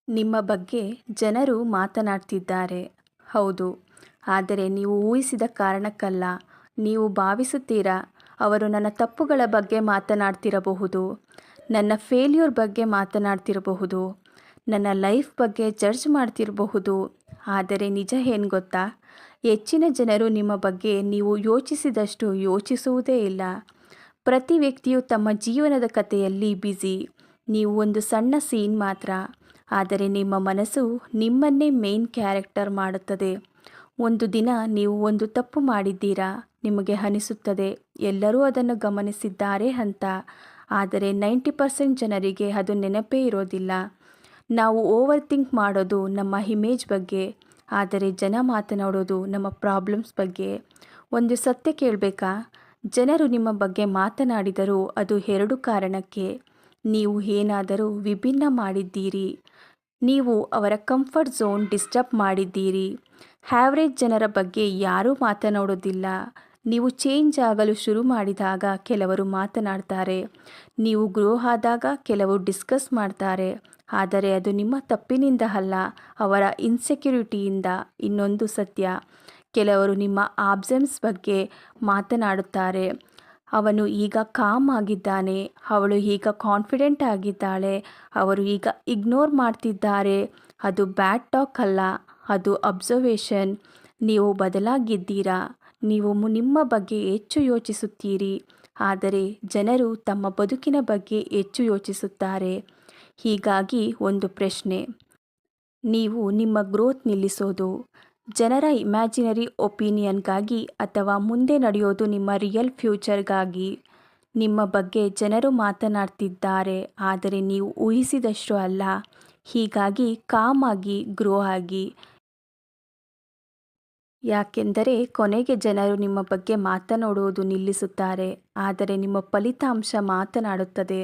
ನಿಮ್ಮ ಬಗ್ಗೆ ಜನರು ಮಾತನಾಡ್ತಿದ್ದಾರೆ. ಹೌದು. ಆದರೆ ನೀವು ಊಹಿಸಿದ ಕಾರಣಕ್ಕಲ್ಲ. ನೀವು ಭಾವಿಸುತ್ತೀರಾ, ಅವರು ನನ್ನ ತಪ್ಪುಗಳ ಬಗ್ಗೆ ಮಾತನಾಡ್ತಿರಬಹುದು, ನನ್ನ ಫೇಲ್ಯೂರ್ ಬಗ್ಗೆ ಮಾತನಾಡ್ತಿರಬಹುದು, ನನ್ನ ಲೈಫ್ ಬಗ್ಗೆ ಜಡ್ಜ್ ಮಾಡ್ತಿರಬಹುದು. ಆದರೆ ನಿಜ ಏನು ಗೊತ್ತಾ? ಹೆಚ್ಚಿನ ಜನರು ನಿಮ್ಮ ಬಗ್ಗೆ ನೀವು ಯೋಚಿಸಿದಷ್ಟು ಯೋಚಿಸುವುದೇ ಇಲ್ಲ. ಪ್ರತಿ ವ್ಯಕ್ತಿಯು ತಮ್ಮ ಜೀವನದ ಕಥೆಯಲ್ಲಿ ಬ್ಯುಸಿ. ನೀವು ಒಂದು ಸಣ್ಣ ಸೀನ್ ಮಾತ್ರ. ಆದರೆ ನಿಮ್ಮ ಮನಸ್ಸು ನಿಮ್ಮನ್ನೇ ಮೇನ್ ಕ್ಯಾರೆಕ್ಟರ್ ಮಾಡುತ್ತದೆ. ಒಂದು ದಿನ ನೀವು ಒಂದು ತಪ್ಪು ಮಾಡಿದ್ದೀರಾ. ನಿಮಗೆ ಅನಿಸುತ್ತದೆ ಎಲ್ಲರೂ ಅದನ್ನು ಗಮನಿಸಿದ್ದಾರೆ ಅಂತ. ಆದರೆ 90% ಜನರಿಗೆ ಅದು ನೆನಪೇ ಇರೋದಿಲ್ಲ. ನಾವು ಓವರ್ ಥಿಂಕ್ ಮಾಡೋದು ನಮ್ಮ ಇಮೇಜ್ ಬಗ್ಗೆ, ಆದರೆ ಜನ ಮಾತನಾಡೋದು ನಮ್ಮ ಪ್ರಾಬ್ಲಮ್ಸ್ ಬಗ್ಗೆ. ಒಂದು ಸತ್ಯ ಕೇಳಬೇಕಾ? ಜನರು ನಿಮ್ಮ ಬಗ್ಗೆ ಮಾತನಾಡಿದರೂ ಅದು ಎರಡು ಕಾರಣಕ್ಕೆ. ನೀವು ಏನಾದರೂ ವಿಭಿನ್ನ ಮಾಡಿದ್ದೀರಿ. ನೀವು ಅವರ ಕಂಫರ್ಟ್ ಝೋನ್ ಡಿಸ್ಟರ್ಬ್ ಮಾಡಿದ್ದೀರಿ. ಆ್ಯಾವ್ರೇಜ್ ಜನರ ಬಗ್ಗೆ ಯಾರೂ ಮಾತನಾಡೋದಿಲ್ಲ. ನೀವು ಚೇಂಜ್ ಆಗಲು ಶುರು ಮಾಡಿದಾಗ ಕೆಲವರು ಮಾತನಾಡ್ತಾರೆ. ನೀವು ಗ್ರೋ ಆದಾಗ ಕೆಲವರು ಡಿಸ್ಕಸ್ ಮಾಡ್ತಾರೆ. ಆದರೆ ಅದು ನಿಮ್ಮ ತಪ್ಪಿನಿಂದ ಅಲ್ಲ, ಅವರ ಇನ್ಸೆಕ್ಯೂರಿಟಿಯಿಂದ. ಇನ್ನೊಂದು ಸತ್ಯ, ಕೆಲವರು ನಿಮ್ಮ ಆಬ್ಸೆನ್ಸ್ ಬಗ್ಗೆ ಮಾತನಾಡುತ್ತಾರೆ. ಅವನು ಈಗ ಕಾಮ್ ಆಗಿದ್ದಾನೆ, ಅವಳು ಈಗ ಕಾನ್ಫಿಡೆಂಟ್ ಆಗಿದ್ದಾಳೆ, ಅವರು ಈಗ ಇಗ್ನೋರ್ ಮಾಡ್ತಿದ್ದಾರೆ. ಅದು ಬ್ಯಾಡ್ ಟಾಕ್ ಅಲ್ಲ, ಅದು ಅಬ್ಸರ್ವೇಷನ್. ನೀವು ಬದಲಾಗಿದ್ದೀರಾ. ನೀವು ನಿಮ್ಮ ಬಗ್ಗೆ ಹೆಚ್ಚು ಯೋಚಿಸುತ್ತೀರಿ. ಆದರೆ ಜನರು ತಮ್ಮ ಬದುಕಿನ ಬಗ್ಗೆ ಹೆಚ್ಚು ಯೋಚಿಸುತ್ತಾರೆ. ಹೀಗಾಗಿ ಒಂದು ಪ್ರಶ್ನೆ, ನೀವು ನಿಮ್ಮ ಗ್ರೋತ್ ನಿಲ್ಲಿಸೋದು ಜನರ ಇಮ್ಯಾಜಿನರಿ ಒಪಿನಿಯನ್ಗಾಗಿ ಅಥವಾ ಮುಂದೆ ನಡೆಯೋದು ನಿಮ್ಮ ರಿಯಲ್ ಫ್ಯೂಚರ್ಗಾಗಿ? ನಿಮ್ಮ ಬಗ್ಗೆ ಜನರು ಮಾತನಾಡ್ತಿದ್ದಾರೆ, ಆದರೆ ನೀವು ಊಹಿಸಿದಷ್ಟು ಅಲ್ಲ. ಹೀಗಾಗಿ ಕಾಮ್ ಆಗಿ ಗ್ರೋ ಆಗಿ. ಯಾಕೆಂದರೆ ಕೊನೆಗೆ ಜನರು ನಿಮ್ಮ ಬಗ್ಗೆ ಮಾತನಾಡುವುದು ನಿಲ್ಲಿಸುತ್ತಾರೆ, ಆದರೆ ನಿಮ್ಮ ಫಲಿತಾಂಶ ಮಾತನಾಡುತ್ತದೆ.